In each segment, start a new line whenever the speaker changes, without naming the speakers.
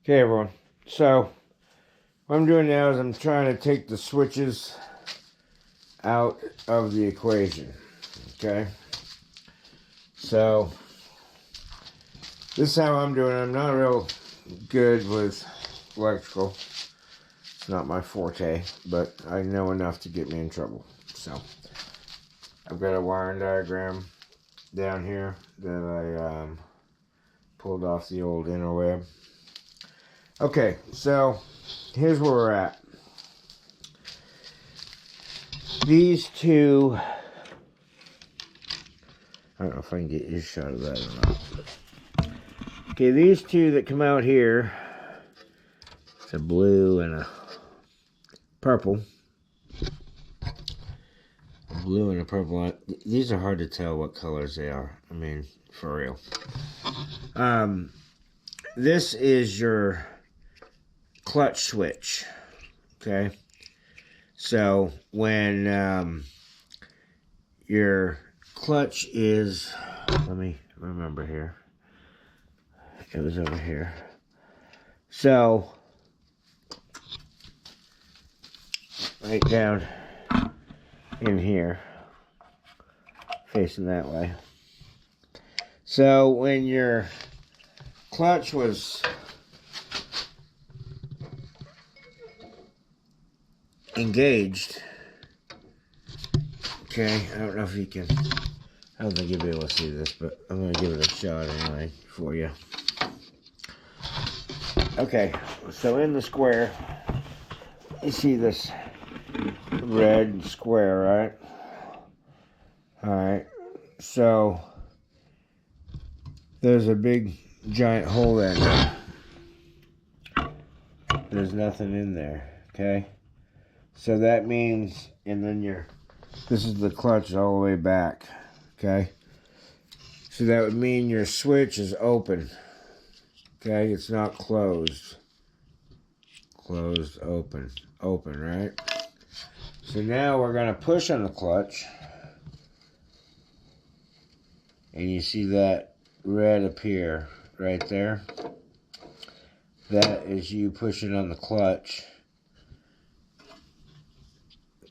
Okay, everyone. So, what I'm doing now is I'm trying to take the switches out of the equation. Okay? So, this is how I'm doing it. I'm not real good with electrical. It's not my forte, but I know enough to get me in trouble. So, I've got a wiring diagram down here that I pulled off the old interweb. Okay, so here's where we're at. These two, I don't know if I can get you a shot of that or not. Okay, these two that come out here, it's a blue and a purple. A blue and a purple. These are hard to tell what colors they are. I mean, for real. This is your clutch switch. Okay. So when your clutch is, let me remember here. It was over here. So right down in here, facing that way. So when your clutch was engaged, okay, I don't know if you can, I don't think you'll be able to see this, but I'm going to give it a shot anyway for you. Okay, so in the square, you see this red square, right? Alright, so there's a big giant hole there now. There's nothing in there, okay? So that means, and then this is the clutch all the way back, okay? So that would mean your switch is open, okay? It's not closed. Closed, open, right? So now we're going to push on the clutch. And you see that red appear right there? That is you pushing on the clutch,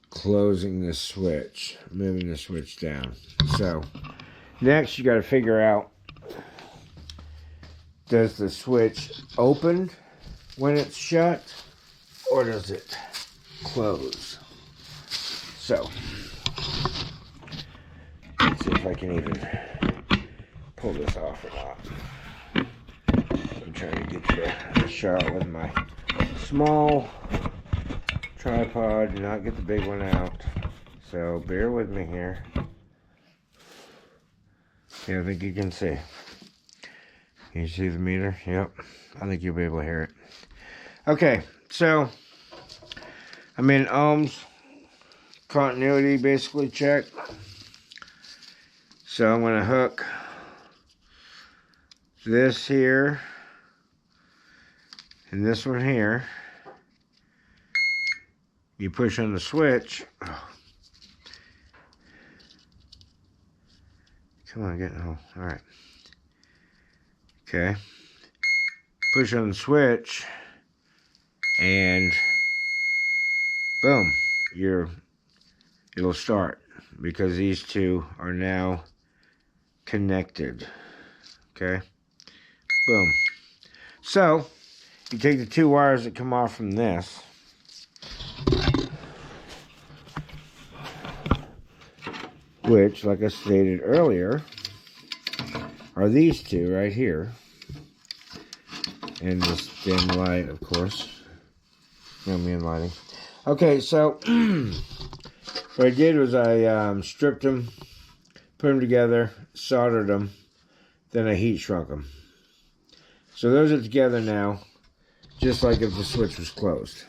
closing the switch, moving the switch down. So, next you got to figure out, does the switch open when it's shut, or does it close? So, let's see if I can even pull this off or not. I'm trying to get you a shot with my small tripod, do not get the big one out. So bear with me here. Okay, I think you can see. Can you see the meter? Yep. I think you'll be able to hear it. Okay, so I'm in ohms. Continuity basically check. So I'm going to hook this here and this one here. You push on the switch. Oh. Come on, get home. All right. Okay. Push on the switch, and boom, it'll start because these two are now connected. Okay. Boom. So you take the two wires that come off from this, which, like I stated earlier, are these two right here. And this dim light, of course. Ambient lighting. Okay, so what I did was I stripped them, put them together, soldered them, then I heat shrunk them. So those are together now, just like if the switch was closed.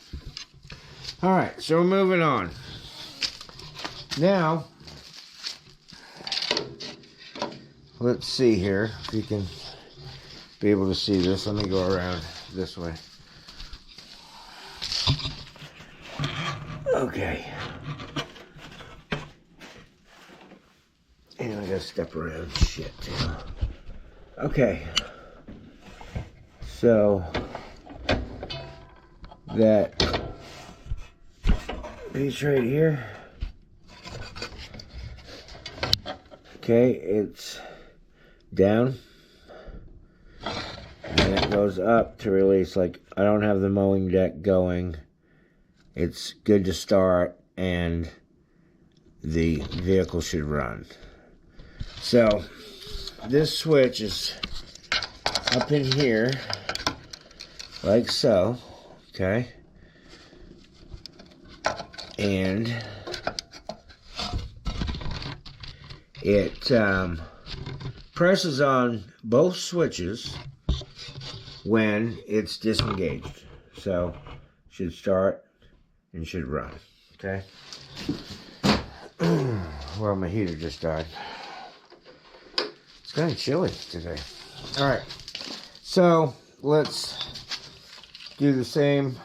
Alright, so we're moving on. Now, let's see here if you can be able to see this. Let me go around this way. Okay. And I gotta step around shit too. Okay. So that piece right here. Okay, it's down. And it goes up to release. Like, I don't have the mowing deck going. It's good to start, and the vehicle should run. So, this switch is up in here, like so, okay? And it presses on both switches when it's disengaged. So, should start and should run, okay? Well, my heater just died. It's kind of chilly today. Alright, so let's do the same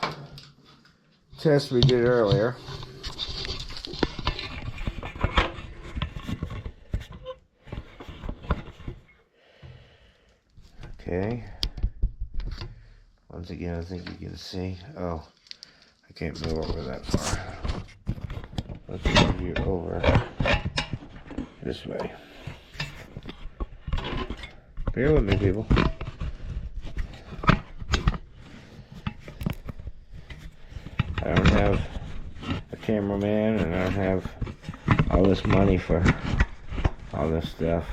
test we did earlier. Okay. Once again, I think you can see. Oh, I can't move over that far. Let's move you over this way. Bear with me, people. I don't have a cameraman, and I don't have all this money for all this stuff.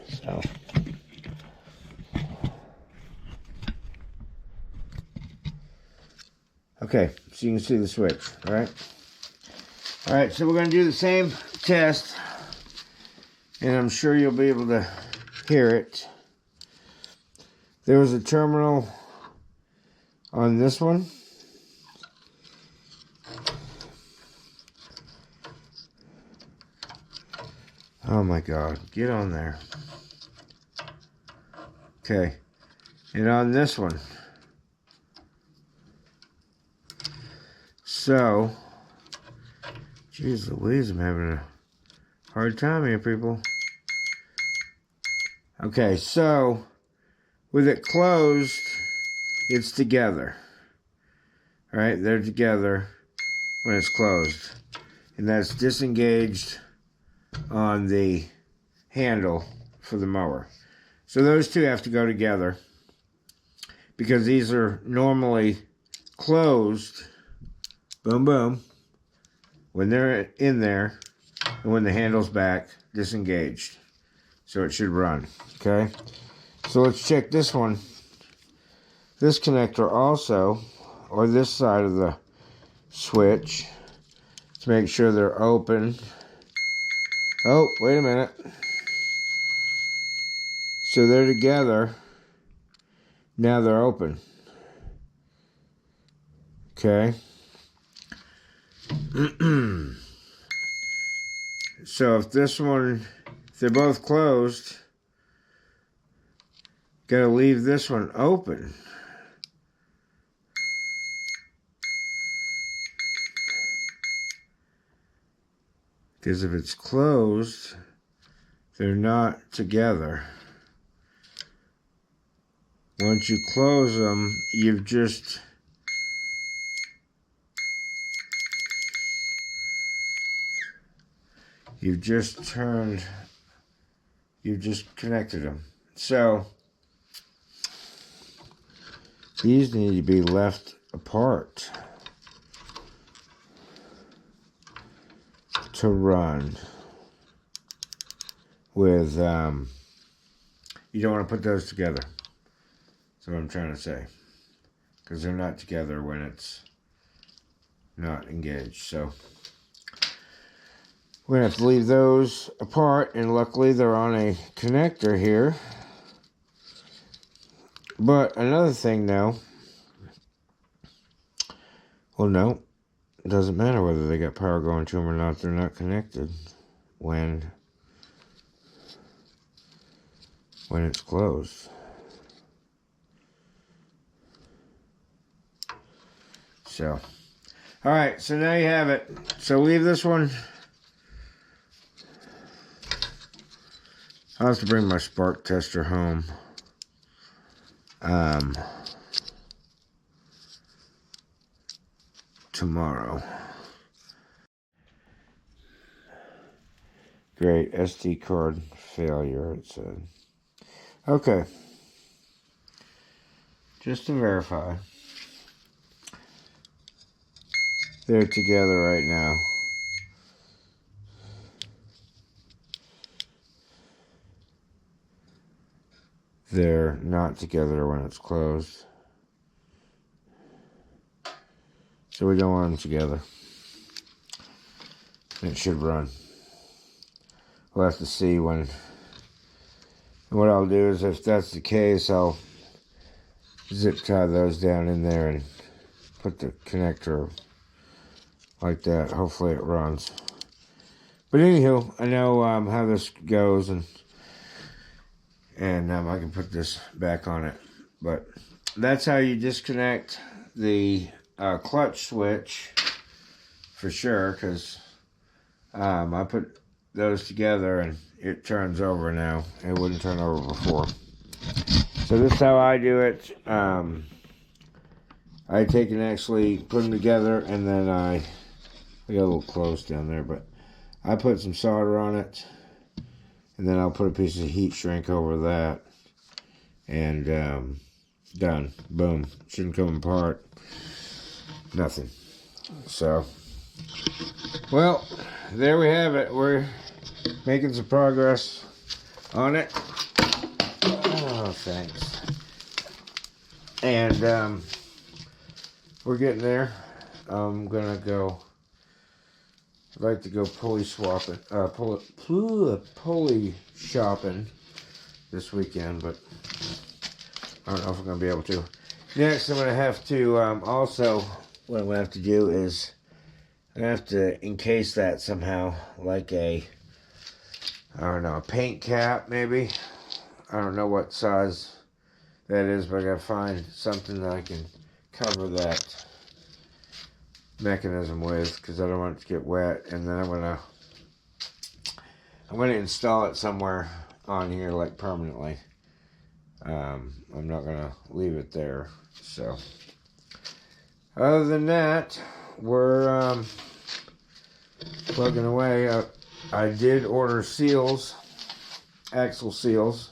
So. Okay, so you can see the switch, right? Alright, so we're going to do the same test, and I'm sure you'll be able to hear it. There was a terminal on this one. Oh my God, get on there. Okay, and on this one. So, geez Louise, I'm having a hard time here, people. Okay, so, with it closed, it's together. Alright, they're together when it's closed. And that's disengaged on the handle for the mower. So those two have to go together, because these are normally closed, boom, boom, when they're in there, and when the handle's back, disengaged. So it should run, okay? So let's check this one. This connector also, or this side of the switch, to make sure they're open. Oh, wait a minute. So they're together. Now they're open. Okay. So if this one, if they're both closed, gotta leave this one open. Because if it's closed, they're not together. Once you close them, you've just connected them. So these need to be left apart to run with, you don't want to put those together. That's what I'm trying to say. Because they're not together when it's not engaged. So we're going to have to leave those apart, and luckily they're on a connector here. But another thing now, well, no, it doesn't matter whether they got power going to them or not. They're not connected when it's closed. So, all right, so now you have it. So leave this one. I'll have to bring my spark tester home. tomorrow. Great, SD card failure, it said. Okay. Just to verify. They're together right now. They're not together when it's closed. So we don't want them together. It should run. We'll have to see when. What I'll do is, if that's the case, I'll zip tie those down in there and put the connector like that. Hopefully it runs. But anywho, I know how this goes, and I can put this back on it. But that's how you disconnect the clutch switch, for sure, because I put those together and it turns over now. It wouldn't turn over before. So this is how I do it. I take and actually put them together, and then I got a little close down there, but I put some solder on it, and then I'll put a piece of heat shrink over that, and done. Boom. Shouldn't come apart. Nothing. So, well, there we have it. We're making some progress on it. Oh, thanks. And we're getting there. I'm gonna go. I'd like to go pulley shopping this weekend, but I don't know if I'm gonna be able to. Next, I'm gonna have to also. What I'm gonna have to do is I'm gonna have to encase that somehow, like a, I don't know, a paint cap maybe. I don't know what size that is, but I gotta find something that I can cover that mechanism with, because I don't want it to get wet. And then I'm gonna install it somewhere on here, like permanently. I'm not gonna leave it there. So other than that, we're plugging away. I did order seals, axle seals,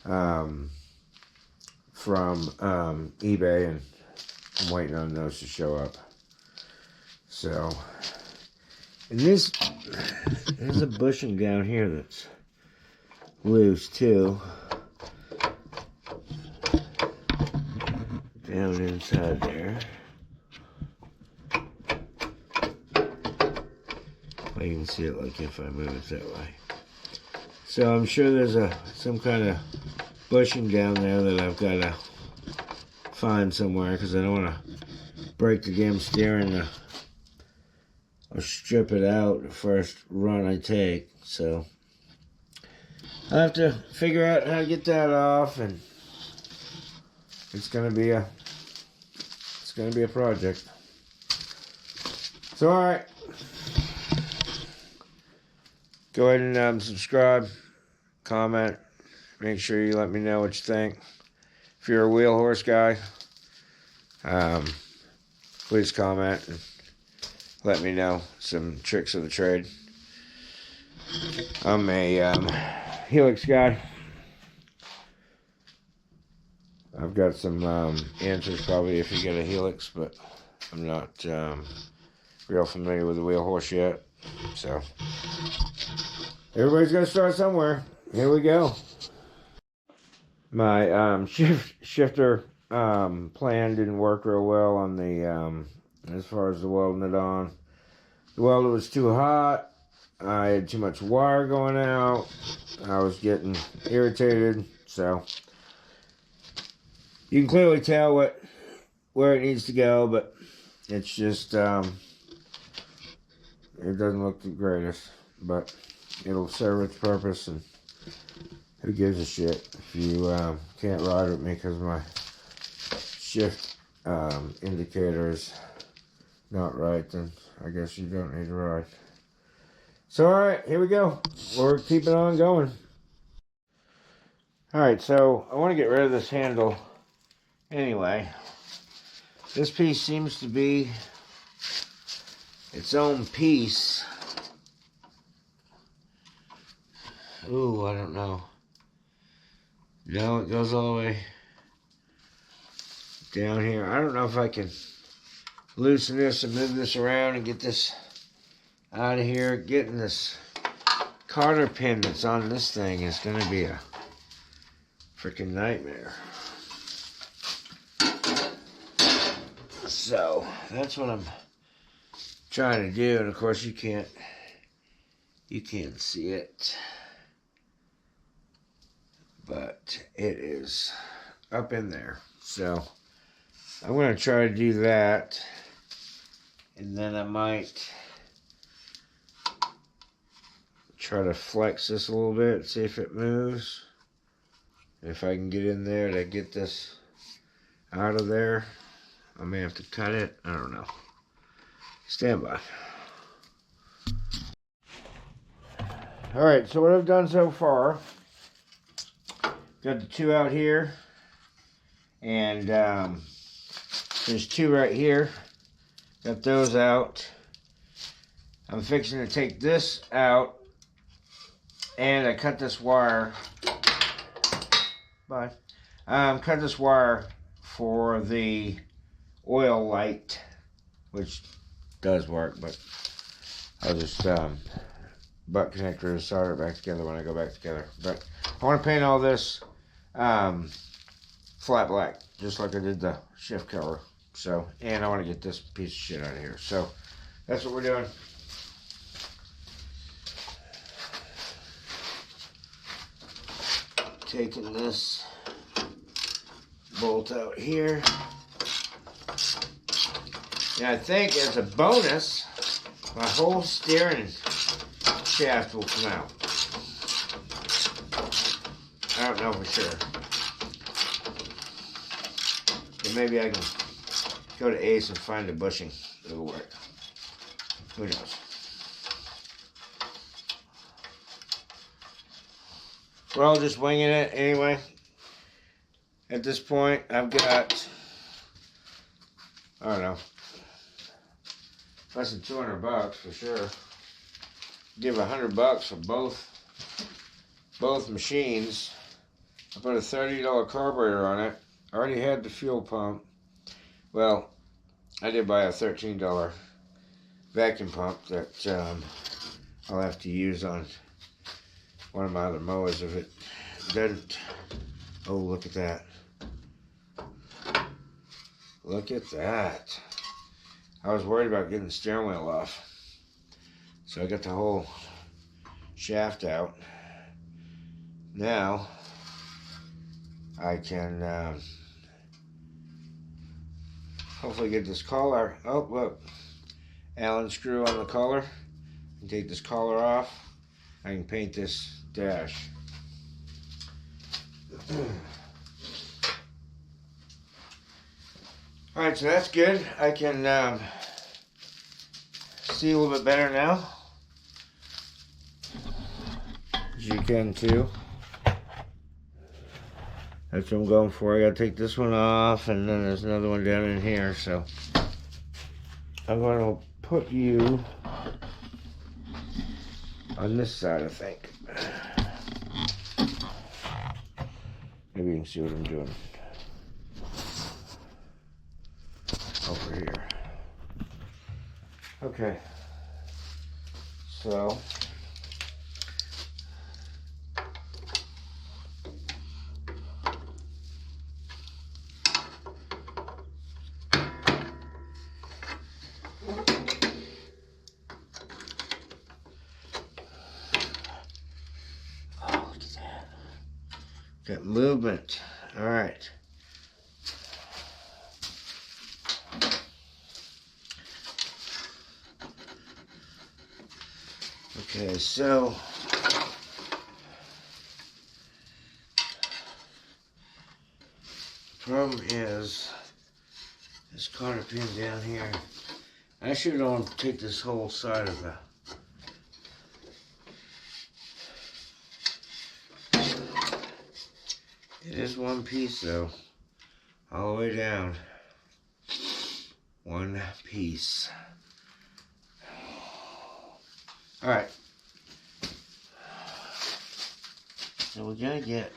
from eBay, and I'm waiting on those to show up. So, and there's a bushing down here that's loose too, down inside there. I can see it like if I move it that way. So I'm sure there's some kind of bushing down there that I've got to find somewhere, because I don't want to break the damn steering or strip it out the first run I take. So I'll have to figure out how to get that off, and it's gonna be a project. So, all right, go ahead and subscribe, comment, make sure you let me know what you think. If you're a wheel horse guy, please comment and let me know some tricks of the trade. I'm a Helix guy. I've got some answers probably if you get a Helix, but I'm not real familiar with the wheel horse yet. So everybody's got to start somewhere. Here we go. My shifter plan didn't work real well on the as far as the welding it on. The welder was too hot. I had too much wire going out. I was getting irritated. So you can clearly tell where it needs to go, but it's just it doesn't look the greatest, but it'll serve its purpose, and who gives a shit if you can't ride with me because my shift indicator's not right, then I guess you don't need to ride. So alright, here we go. We're keeping on going. Alright, so I want to get rid of this handle anyway. This piece seems to be its own piece. Ooh, I don't know. No, it goes all the way down here. I don't know if I can loosen this and move this around and get this out of here. Getting this cotter pin that's on this thing is going to be a freaking nightmare. So that's what I'm trying to do, and of course you can't see it, but it is up in there. So I'm going to try to do that, and then I might try to flex this a little bit, see if it moves. If I can get in there to get this out of there, I may have to cut it. I don't know. Stand by. Alright, so what I've done so far, got the two out here, and there's two right here. Got those out. I'm fixing to take this out, and I cut this wire. Bye. Cut this wire for the oil light, which does work, but I'll just butt connector to solder it back together when I go back together. But I want to paint all this flat black, just like I did the shift cover. So, and I want to get this piece of shit out of here. So that's what we're doing. Taking this bolt out here. And I think as a bonus, my whole steering shaft will come out. I don't know for sure. But maybe I can go to Ace and find a bushing that'll work. Who knows? We're all just winging it anyway. At this point, I've got, I don't know, less than $200 for sure. Give $100 for both machines. I put a $30 carburetor on it. I already had the fuel pump. Well, I did buy a $13 vacuum pump that I'll have to use on one of my other mowers if it doesn't. Oh, look at that. Look at that. I was worried about getting the steering wheel off. So I got the whole shaft out. Now I can hopefully get this collar. Oh, look. Allen screw on the collar. And take this collar off. I can paint this dash. Alright, so that's good. I can see a little bit better now. As you can too. That's what I'm going for. I gotta take this one off, and then there's another one down in here, so I'm going to put you on this side, I think. Maybe you can see what I'm doing. Over here. Okay. So got movement. All right. Okay, so problem is this cotter pin down here. I should take this whole side of the It is one piece though, all the way down. One piece. Alright. So we're gonna get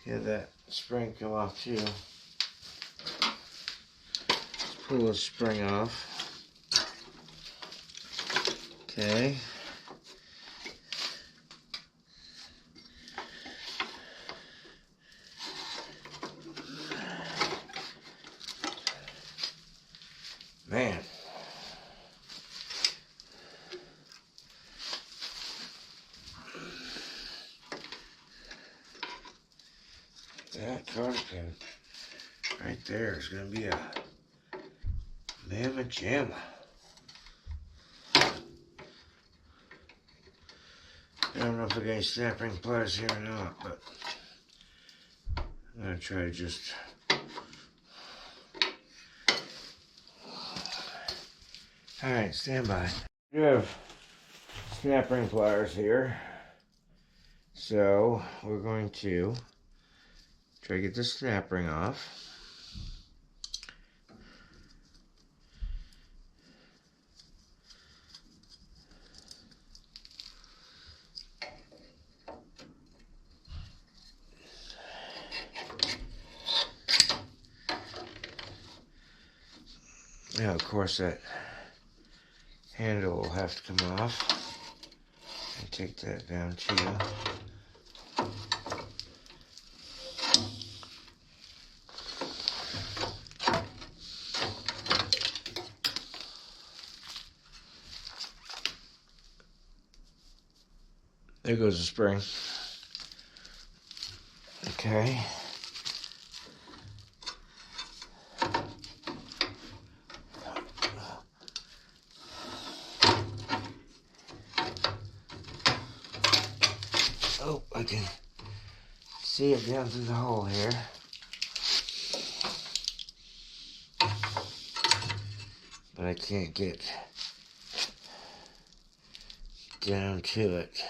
that spring come off too. Let's pull the spring off. Okay. Man. That cardigan right there is going to be a mamma jamma. I don't know if I got any snap ring pliers here or not, but I'm going to try to just alright, stand by. We have snap ring pliers here, so we're going to try to get the snap ring off. Now, of course, that handle will have to come off. And take that down too. There goes the spring. Okay. Oh, I can see it down through the hole here. But I can't get down to it.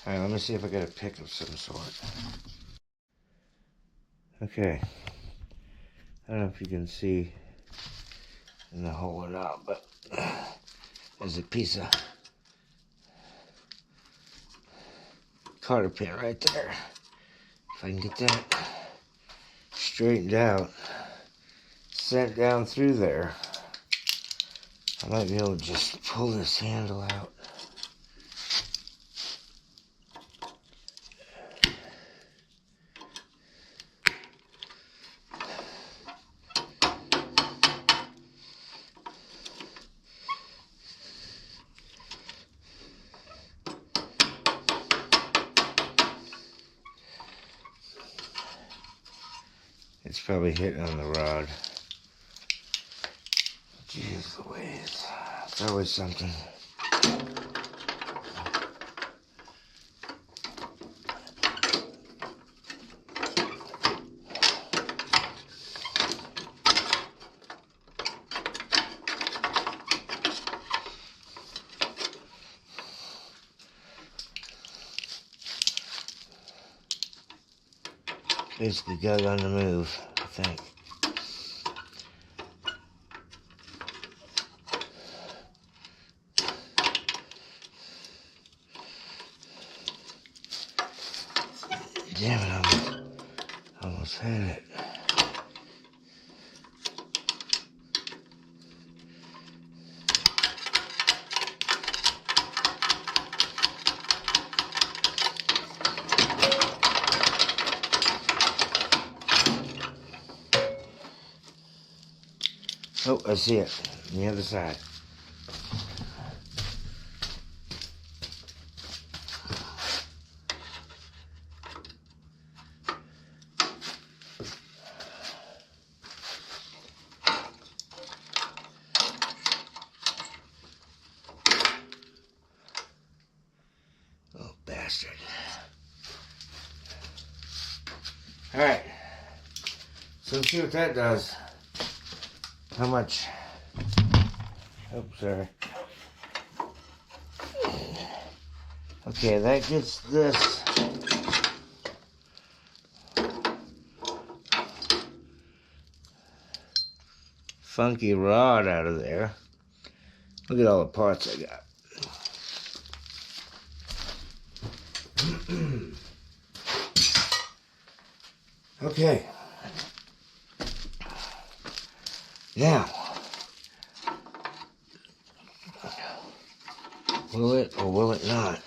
Alright, let me see if I got a pick of some sort. Okay. I don't know if you can see in the hole or not, but there's a piece of cotter pin right there. If I can get that straightened out, sent down through there, I might be able to just pull this handle out. It's probably hitting on the rod. Jeez Louise. It's always something. Basically got it on the move, I think. Damn it, I almost had it. Oh, I see it on the other side. Oh, bastard. Alright. So let's see what that does. How much? Oh, sorry. Okay, that gets this funky rod out of there. Look at all the parts I got. Okay. Now, will it or will it not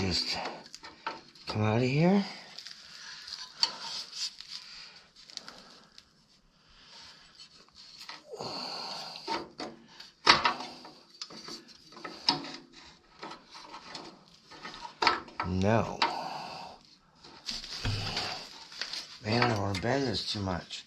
just come out of here? No. Man, I don't want to bend this too much.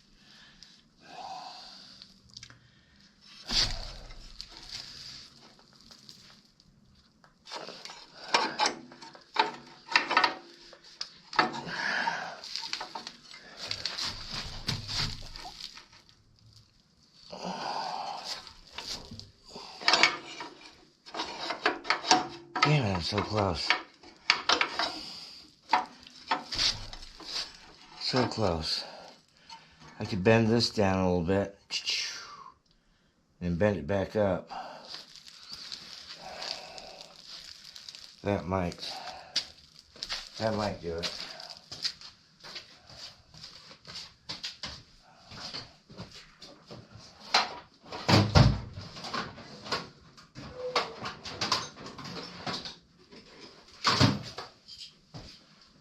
Damn it, I'm so close. So close. I could bend this down a little bit. And bend it back up. That might do it.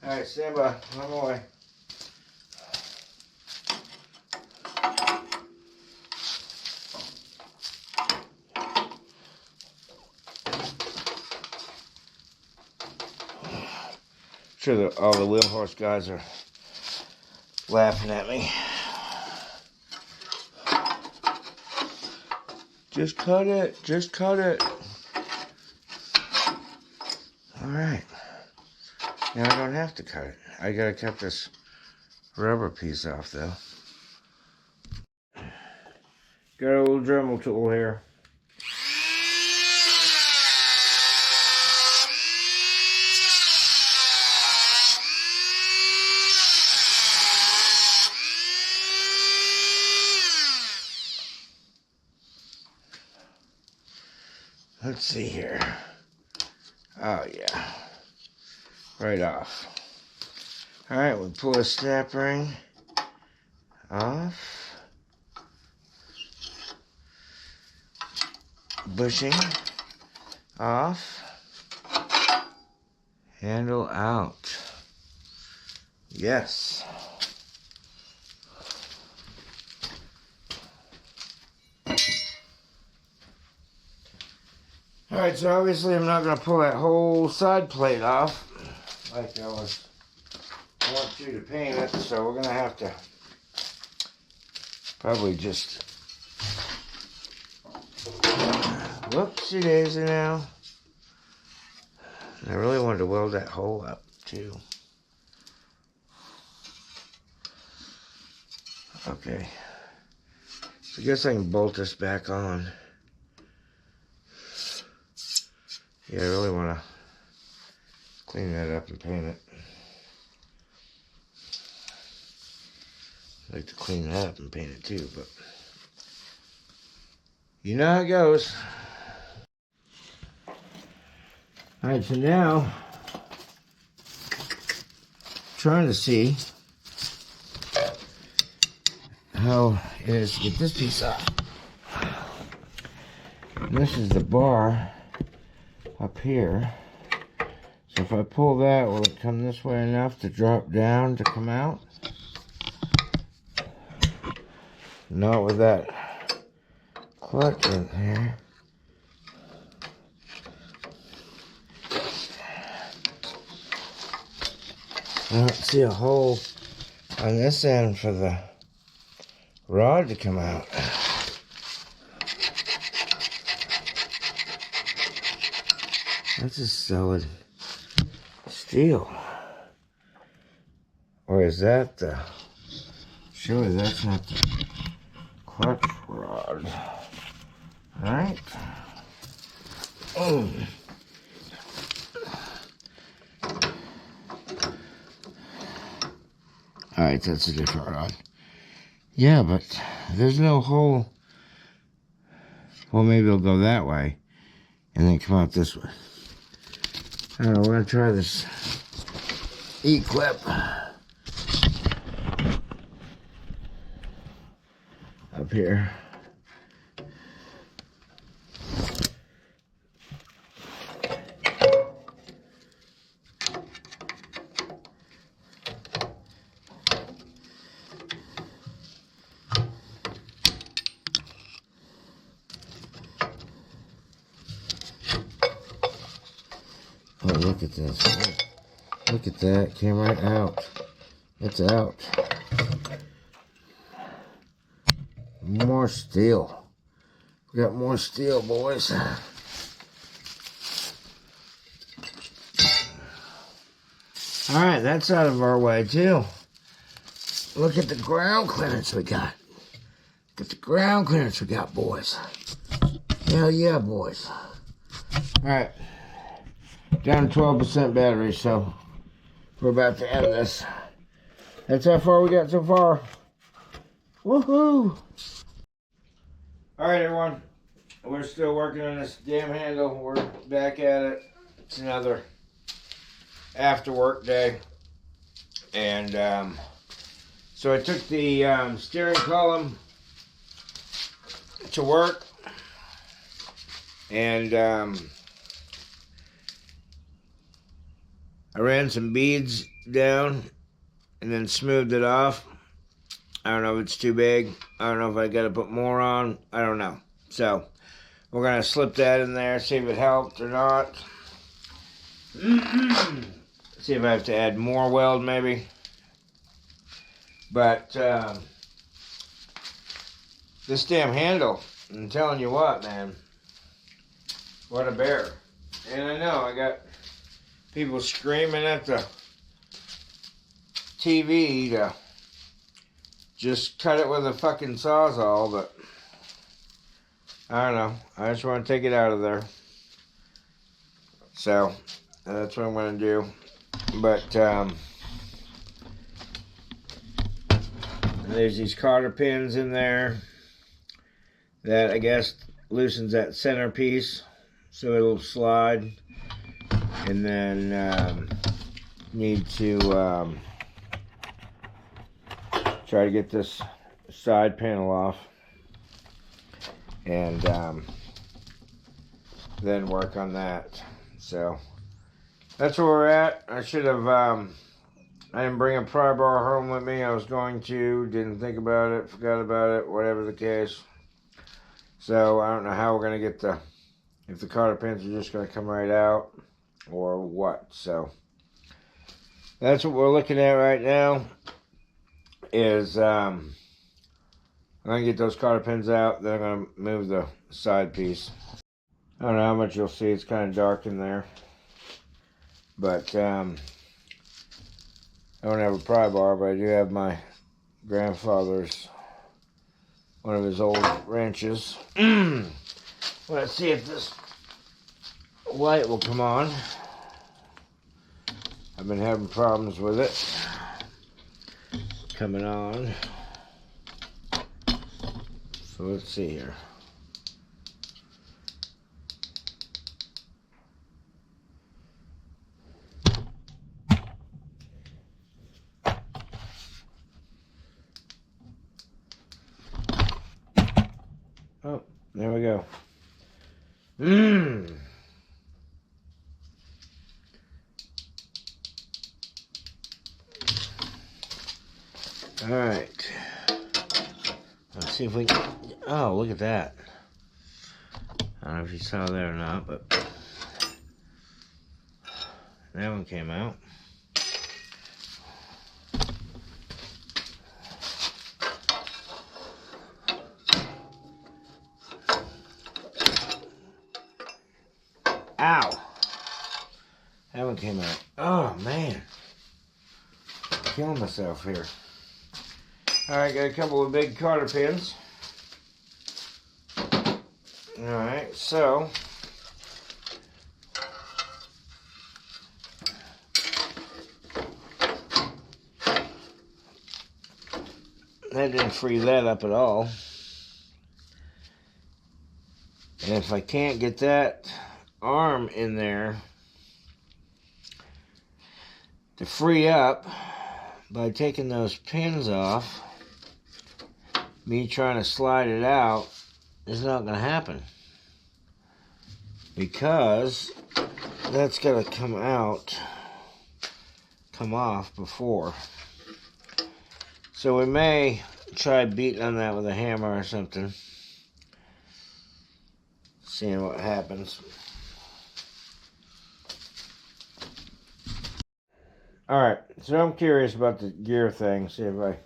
Alright, stand by. I'm away. Sure that all the wheel horse guys are laughing at me. Just cut it. Just cut it. Alright. Now I don't have to cut it. I gotta cut this rubber piece off though. Got a little Dremel tool here. Let's see here. Oh yeah. Right off. Alright, we pull a snap ring off. Bushing off. Handle out. Yes. Alright, so obviously I'm not going to pull that whole side plate off like I want you to paint it, so we're going to have to probably just whoopsie daisy now. I really wanted to weld that hole up too. Okay, so I guess I can bolt this back on. Yeah, I really want to clean that up and paint it. I'd like to clean that up and paint it too, but you know how it goes. Alright, so now trying to see how it is to get this piece off. And this is the bar up here. So if I pull that, will it come this way enough to drop down to come out? Not with that clutch in here. I don't see a hole on this end for the rod to come out. That's a solid steel. Or is that the... Surely that's not the clutch rod. Alright. Alright, that's a different rod. Yeah, but there's no hole. Well, maybe it'll go that way and then come out this way. I don't know, we're going to try this E-clip. Up here. Oh, look at this. Look at that. Came right out. It's out. More steel. We got more steel, boys. Alright, that's out of our way, too. Look at the ground clearance we got. Look at the ground clearance we got, boys. Hell yeah, boys. Alright. Down to 12% battery, so we're about to end this. That's how far we got so far. Woohoo! Alright, everyone. We're still working on this damn handle. We're back at it. It's another after work day. And so I took the steering column to work. And I ran some beads down and then smoothed it off. I don't know if it's too big. I don't know if I got to put more on. I don't know. So we're going to slip that in there, see if it helped or not. See if I have to add more weld maybe. But this damn handle, I'm telling you what, man. What a bear. And I know I got people screaming at the TV to just cut it with a fucking Sawzall, but I don't know. I just want to take it out of there. So that's what I'm going to do. But there's these cotter pins in there that I guess loosens that centerpiece so it'll slide. And then need to try to get this side panel off and then work on that. So that's where we're at. I should have I didn't bring a pry bar home with me. I was going to, didn't think about it, forgot about it, whatever the case. So I don't know how we're gonna get if the cotter pins are just gonna come right out or what. So that's what we're looking at right now. Is I'm gonna get those cotter pins out, then I'm gonna move the side piece. I don't know how much you'll see, it's kind of dark in there, but I don't have a pry bar, but I do have my grandfather's, one of his old wrenches. Let's see if this light will come on. I've been having problems with it coming on. So let's see here. Oh, there we go. Alright. Let's see if we can... Oh, look at that. I don't know if you saw that or not, but... that one came out. Ow! That one came out. Oh, man. I'm killing myself here. Alright, got a couple of big cotter pins. Alright, so that didn't free that up at all. And if I can't get that arm in there to free up by taking those pins off, me trying to slide it out is not going to happen, because that's got to come off before. So we may try beating on that with a hammer or something, seeing what happens. Alright, so I'm curious about the gear thing, see if I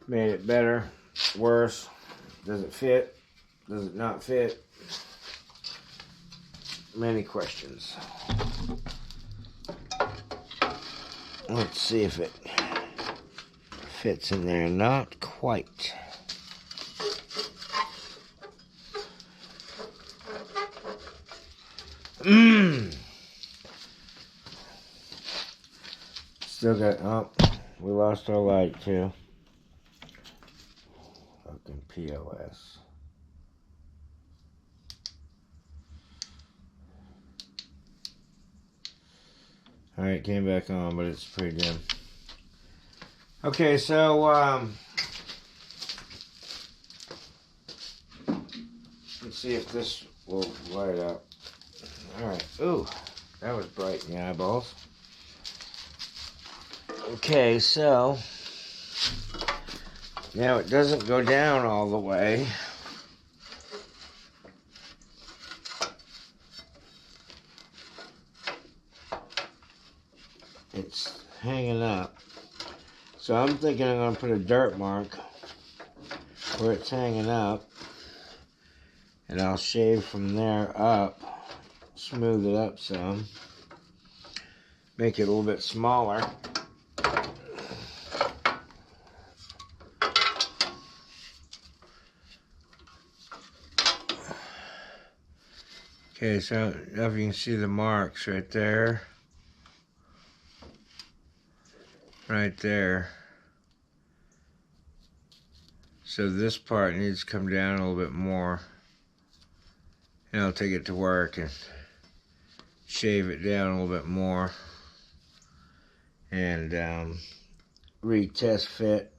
made it better, worse. Does it fit? Does it not fit? Many questions. Let's see if it fits in there. Not quite. Still got, oh, we lost our light too. Fucking POS. Alright, came back on, but it's pretty dim. Okay, so, let's see if this will light up. Alright, ooh, that was bright in the eyeballs. Okay, so, now it doesn't go down all the way. It's hanging up. So I'm thinking I'm going to put a dirt mark where it's hanging up, and I'll shave from there up, smooth it up some, make it a little bit smaller. Okay, so I don't know if you can see the marks right there. Right there. So this part needs to come down a little bit more. And I'll take it to work and shave it down a little bit more. And retest fit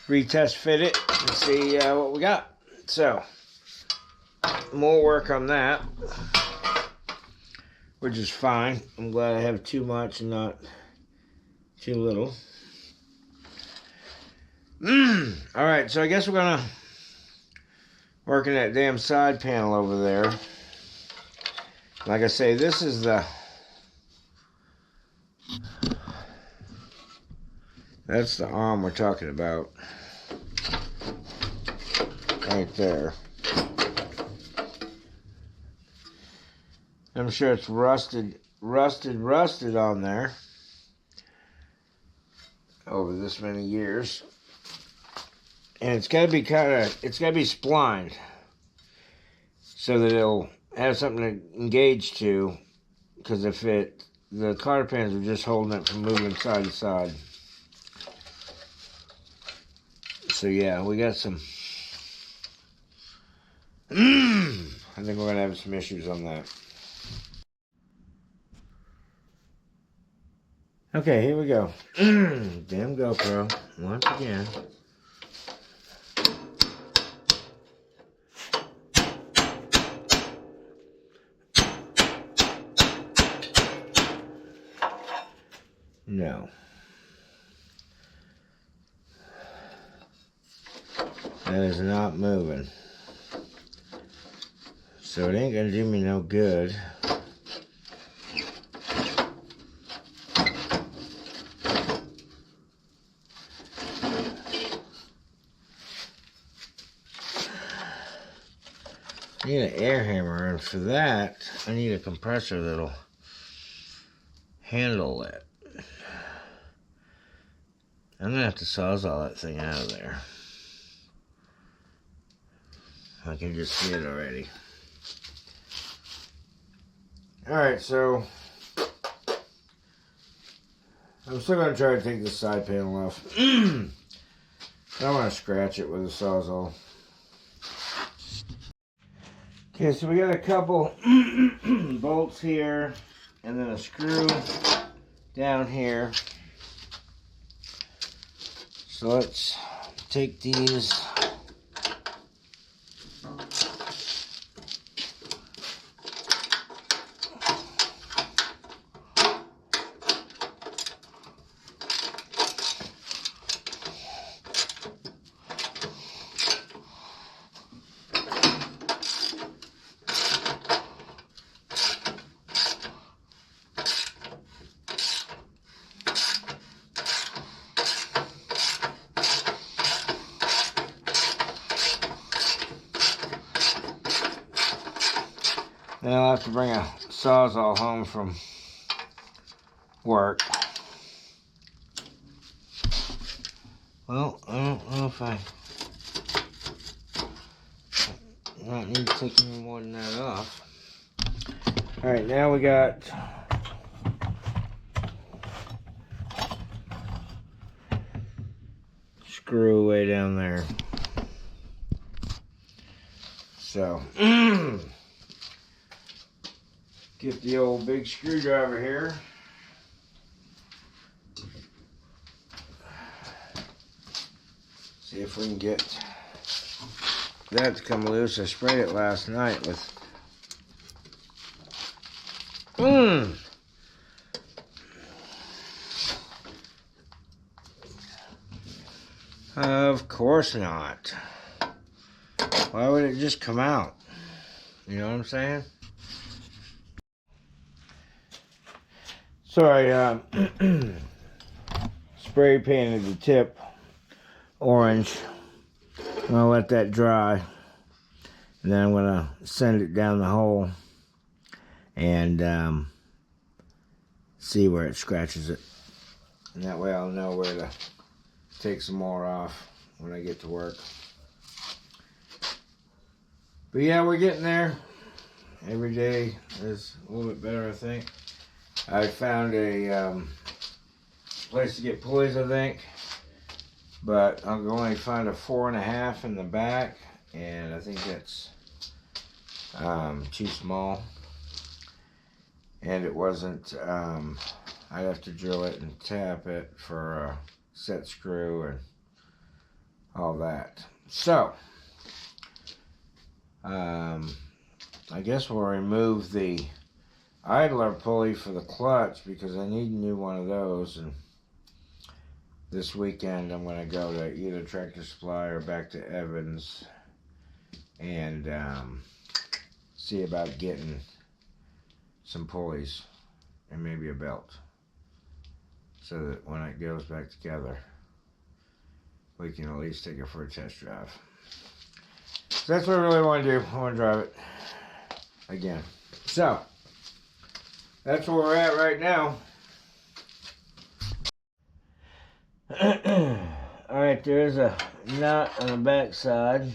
it and see what we got. So, more work on that, which is fine. I'm glad I have too much and not too little. Alright, so I guess we're gonna work in that damn side panel over there. Like I say, this is that's the arm we're talking about. Right there. I'm sure it's rusted on there over this many years. And it's got to be splined so that it'll have something to engage to, because the cotter pins are just holding it from moving side to side. So yeah, we got some, I think we're going to have some issues on that. Okay, here we go. Damn GoPro, once again. No. That is not moving. So it ain't gonna do me no good. I need an air hammer, and for that, I need a compressor that'll handle it. I'm gonna have to sawzall that thing out of there. I can just see it already. Alright, so I'm still going to try to take the side panel off. I don't want to scratch it with a Sawzall. Okay, so we got a couple bolts here, and then a screw down here. So let's take these. Then I'll have to bring a Sawzall home from work. Well, I don't know if I don't need to take any more than that off. Alright, now we got screw way down there. So get the old big screwdriver here. See if we can get that to come loose. I sprayed it last night with Of course not. Why would it just come out? You know what I'm saying? So I spray painted the tip orange. I'm gonna let that dry, and then I'm gonna send it down the hole and see where it scratches it, and that way I'll know where to take some more off when I get to work. But yeah, we're getting there. Every day is a little bit better, I think. I found a place to get pulleys, I think, but I'm going to find a 4.5 in the back, and I think that's too small. And it wasn't, I'd have to drill it and tap it for a set screw and all that. So, I guess we'll remove the idler pulley for the clutch because I need a new one of those, and this weekend I'm going to go to either Tractor Supply or back to Evans and see about getting some pulleys and maybe a belt so that when it goes back together we can at least take it for a test drive. So that's what I really want to do. I want to drive it again. So that's where we're at right now. Alright, there's a nut on the back side.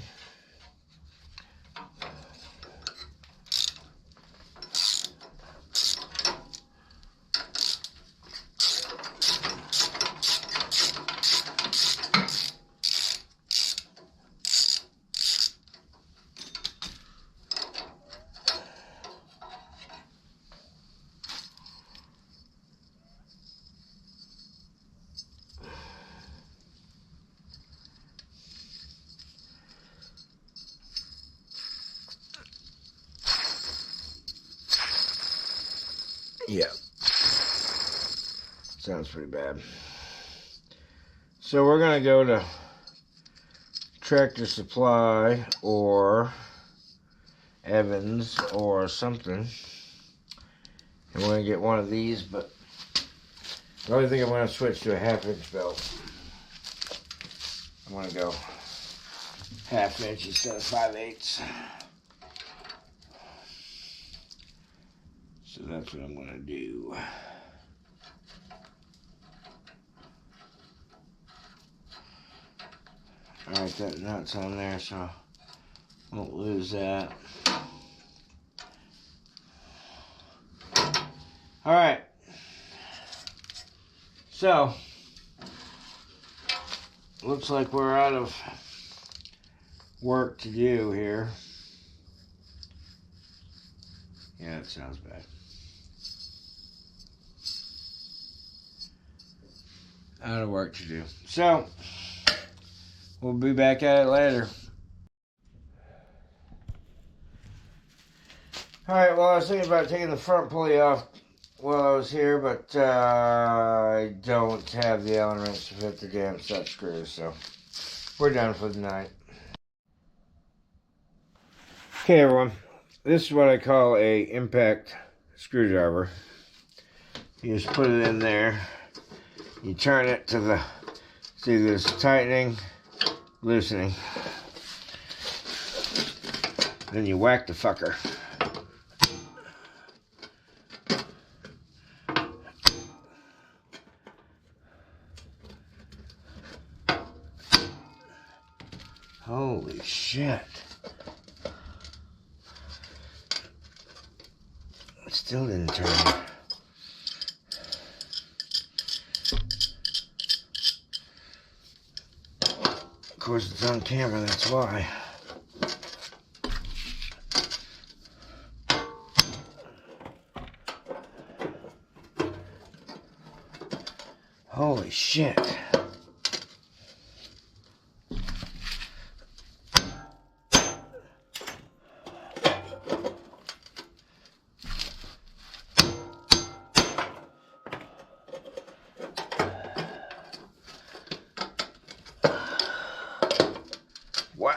Yeah. Sounds pretty bad. So we're going to go to Tractor Supply or Evans or something. And we're going to get one of these, but I really think I'm going to switch to a 1/2-inch belt. I'm going to go 1/2 inch instead of 5/8. So that's what I'm going to do. Alright, that nut's on there, so Won't lose that. Alright. So, looks like we're out of work to do here. Yeah, it sounds bad. Out of work to do. So, we'll be back at it later. Alright, well, I was thinking about taking the front pulley off while I was here, but I don't have the Allen wrench to fit the damn set screws, so we're done for the night. Okay, everyone. This is what I call a impact screwdriver. You just put it in there. You turn it to the, see this tightening, loosening. Then you whack the fucker. Holy shit. It still didn't turn. Of course, it's on camera, that's why. Holy shit. Wow.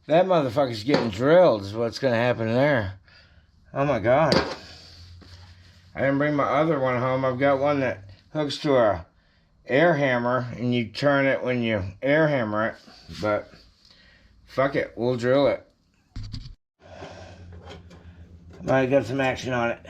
That motherfucker's getting drilled is what's going to happen there. Oh my god. I didn't bring my other one home. I've got one that hooks to a air hammer and you turn it when you air hammer it. But fuck it, we'll drill it. Might have got some action on it.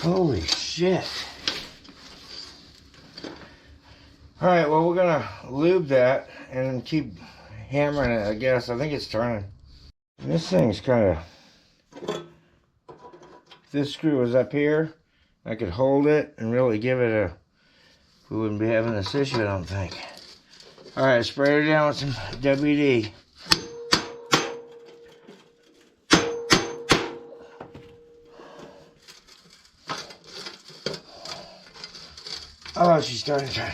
Holy shit. Alright, well, we're gonna lube that and keep hammering it, I guess. I think it's turning. And this thing's kind of... If this screw was up here, I could hold it and really give it a... We wouldn't be having this issue, I don't think. Alright, spray her down with some WD. Oh, she's starting to turn.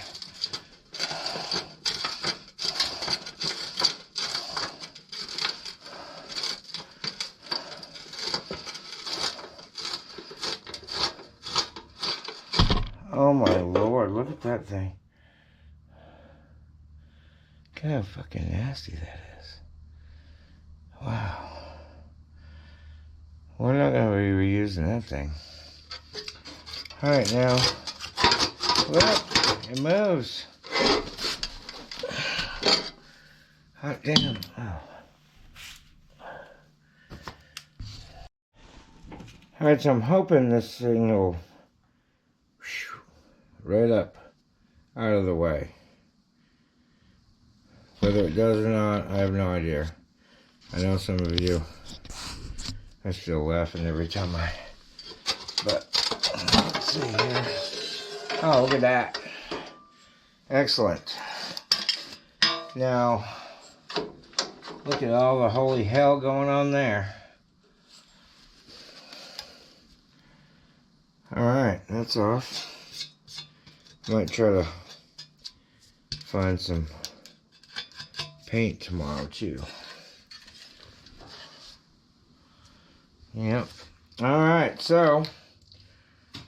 Oh my lord, look at that thing. Look how fucking nasty that is. Wow. We're not going to be reusing that thing. Alright, now. Look, it moves. Hot damn. Oh. Alright, so I'm hoping this thing will right up out of the way. Whether it does or not, I have no idea. I know some of you are still laughing every time but let's see here. Oh, look at that. Excellent. Now, look at all the holy hell going on there. Alright, that's off. Might try to find some paint tomorrow too. Yep. Alright, so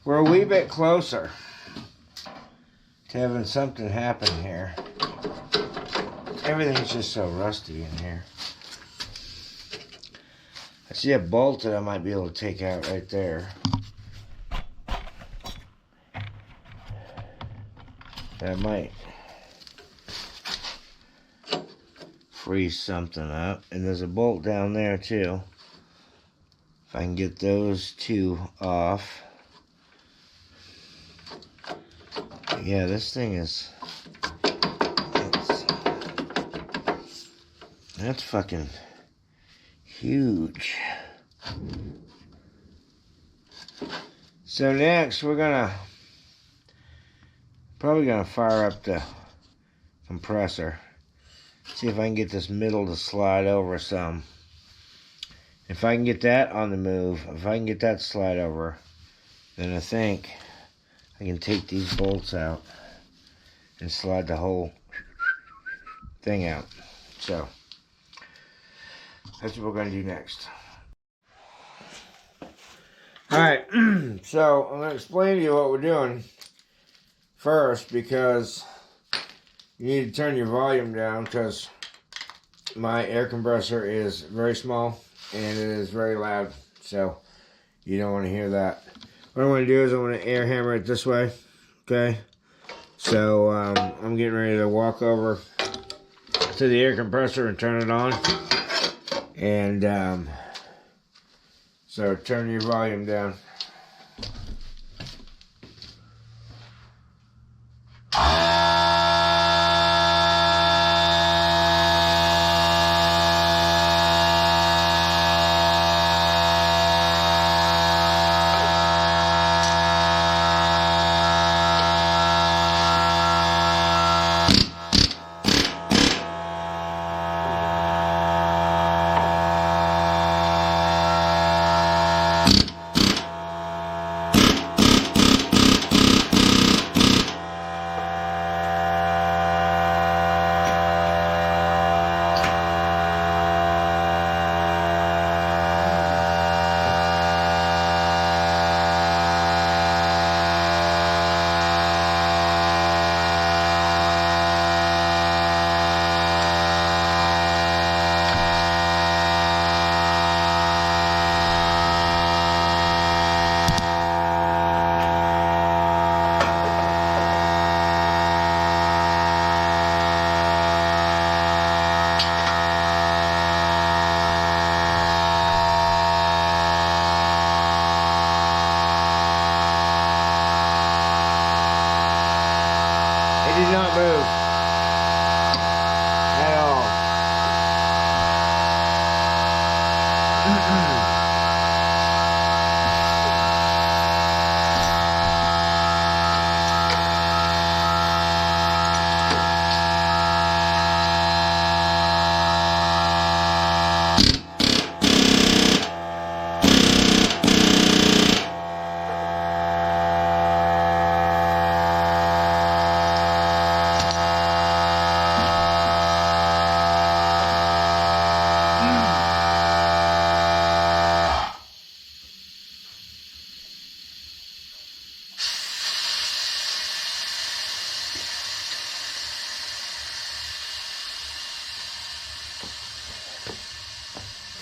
we're a wee bit closer to having something happen here. Everything's just so rusty in here. I see a bolt that I might be able to take out right there. That might freeze something up. And there's a bolt down there too. If I can get those two off. But yeah, this thing is... That's fucking huge. So next we're probably gonna fire up the compressor. See if I can get this middle to slide over some. If I can get that on the move, if I can get that to slide over, then I think I can take these bolts out and slide the whole thing out. So that's what we're going to do next. Alright, so I'm going to explain to you what we're doing first, because you need to turn your volume down, because my air compressor is very small and it is very loud, so you don't want to hear that. What I want to do is I want to air hammer it this way, okay? So I'm getting ready to walk over to the air compressor and turn it on. And so turn your volume down. It did not move at all.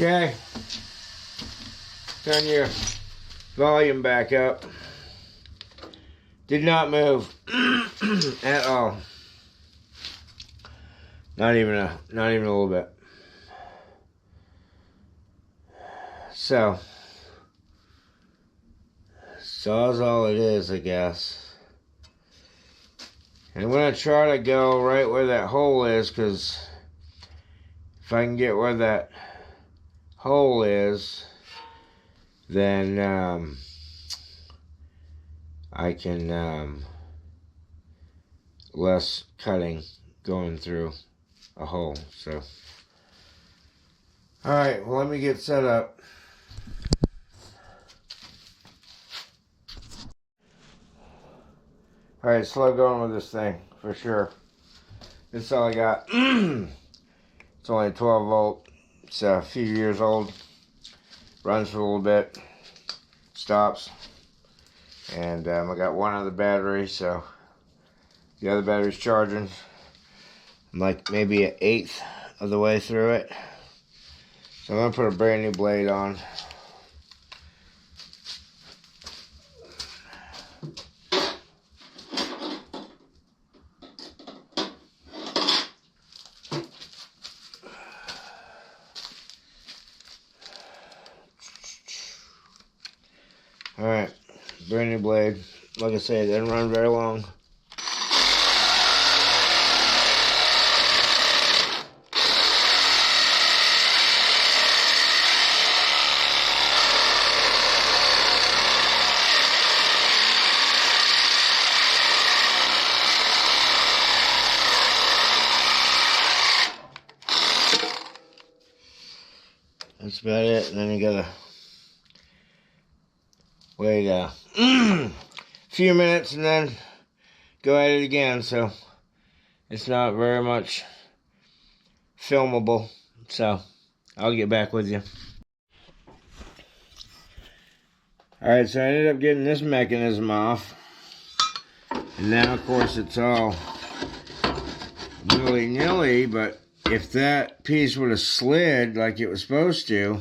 Okay, turn your volume back up. Did not move at all. Not even a little bit. So that's all it is, I guess. And I'm gonna try to go right where that hole is, because if I can get where that hole is, then I can less cutting going through a hole. So alright, well, let me get set up. Alright, slow going with this thing for sure. That's all I got. It's only 12 volt. It's a few years old. Runs for a little bit. Stops. And I got one other battery, so the other battery's charging. I'm like maybe an eighth of the way through it. So I'm going to put a brand new blade on. Alright, brand new blade. Like I said, it didn't run very long. That's about it. And then you gotta wait a few minutes and then go at it again. So it's not very much filmable. So I'll get back with you. Alright, so I ended up getting this mechanism off. And now, of course, it's all willy-nilly, but if that piece would have slid like it was supposed to,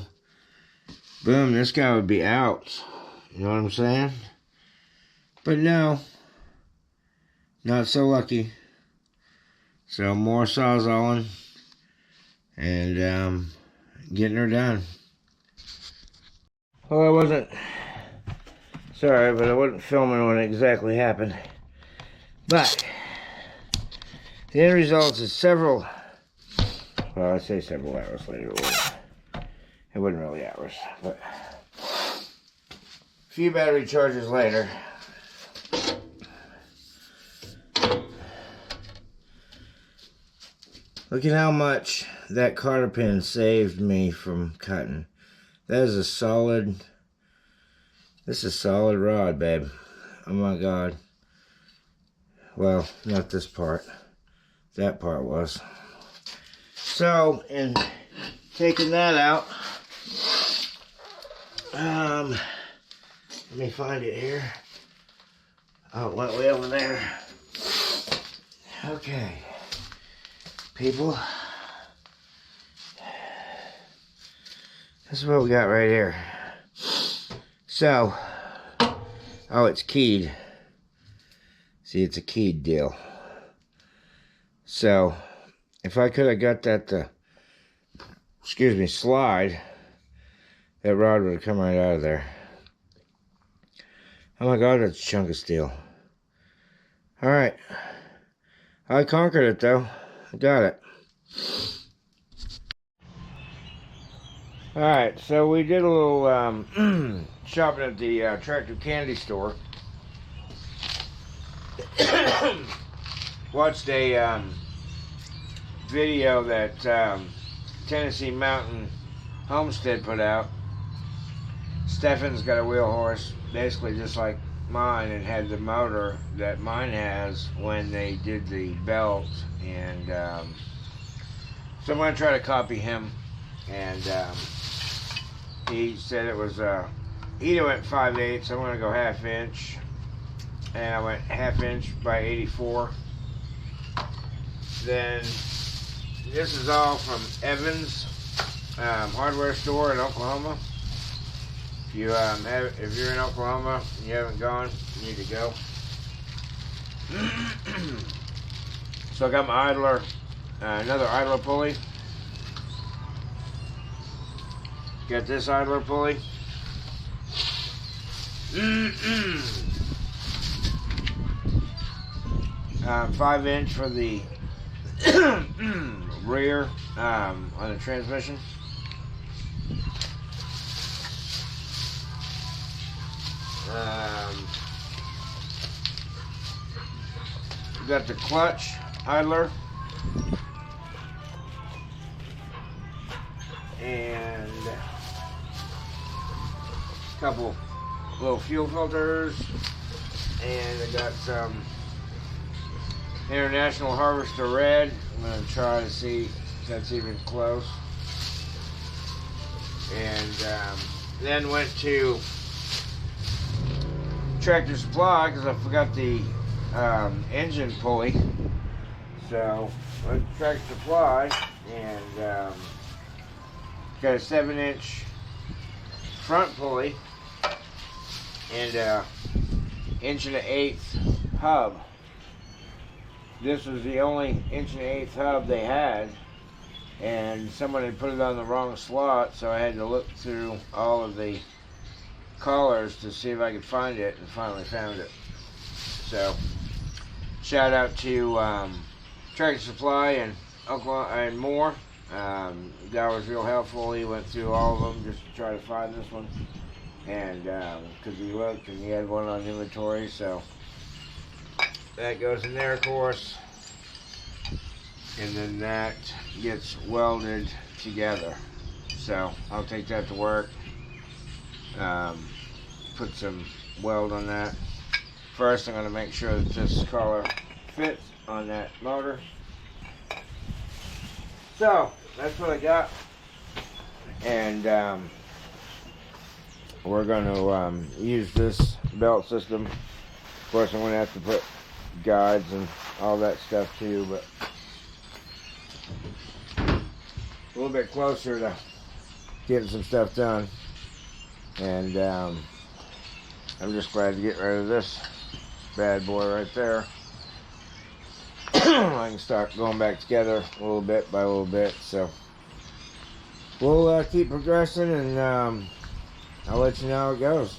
boom, this guy would be out. You know what I'm saying? But no, not so lucky. So more sawzalling and getting her done. Well, I wasn't, sorry, but I wasn't filming when it exactly happened. But the end result is several, well, I say several hours later. It wasn't really hours, but a few battery charges later. Look at how much that cotter pin saved me from cutting. That is a solid, this is a solid rod, babe. Oh my God. Well, not this part. That part was. So, in taking that out, let me find it here. Oh, it went way over there. Okay. People. This is what we got right here. So, oh, it's keyed. See, it's a keyed deal. So, if I could have got that to, excuse me, slide, that rod would have come right out of there. Oh my God, that's a chunk of steel. Alright. I conquered it though. I got it. Alright, so we did a little shopping at the Tractor Candy store. Watched a video that Tennessee Mountain Homestead put out. Stefan's got a wheel horse, basically just like mine, and had the motor that mine has when they did the belt. And so I'm going to try to copy him. And he said it was, he went 5/8, I'm going to go 1/2 inch. And I went 1/2 inch by 84. Then this is all from Evans hardware store in Oklahoma. If you if you're in Oklahoma and you haven't gone, you need to go. So I got my idler, another idler pulley. Got this idler pulley. 5 inch for the rear on the transmission. Got the clutch idler and a couple little fuel filters, and I got some International Harvester Red. I'm going to try to see that's even close. And then went to Tractor Supply because I forgot the engine pulley. So went to Tractor Supply and got a 7-inch front pulley and a 1.1/8 hub. This was the only 1.1/8 hub they had, and someone had put it on the wrong slot, so I had to look through all of the collars to see if I could find it, and finally found it. So shout out to Tractor Supply and Oklahoma and more. Guy was real helpful. He went through all of them just to try to find this one, and because he looked and he had one on inventory, so that goes in there, of course, and then that gets welded together. So I'll take that to work, put some weld on that. First, I'm going to make sure that this collar fits on that motor. So that's what I got, and we're going to use this belt system. Of course, I'm going to have to put guides and all that stuff too, but a little bit closer to getting some stuff done. And I'm just glad to get rid of this bad boy right there. I can start going back together a little bit by a little bit. So we'll keep progressing, and I'll let you know how it goes.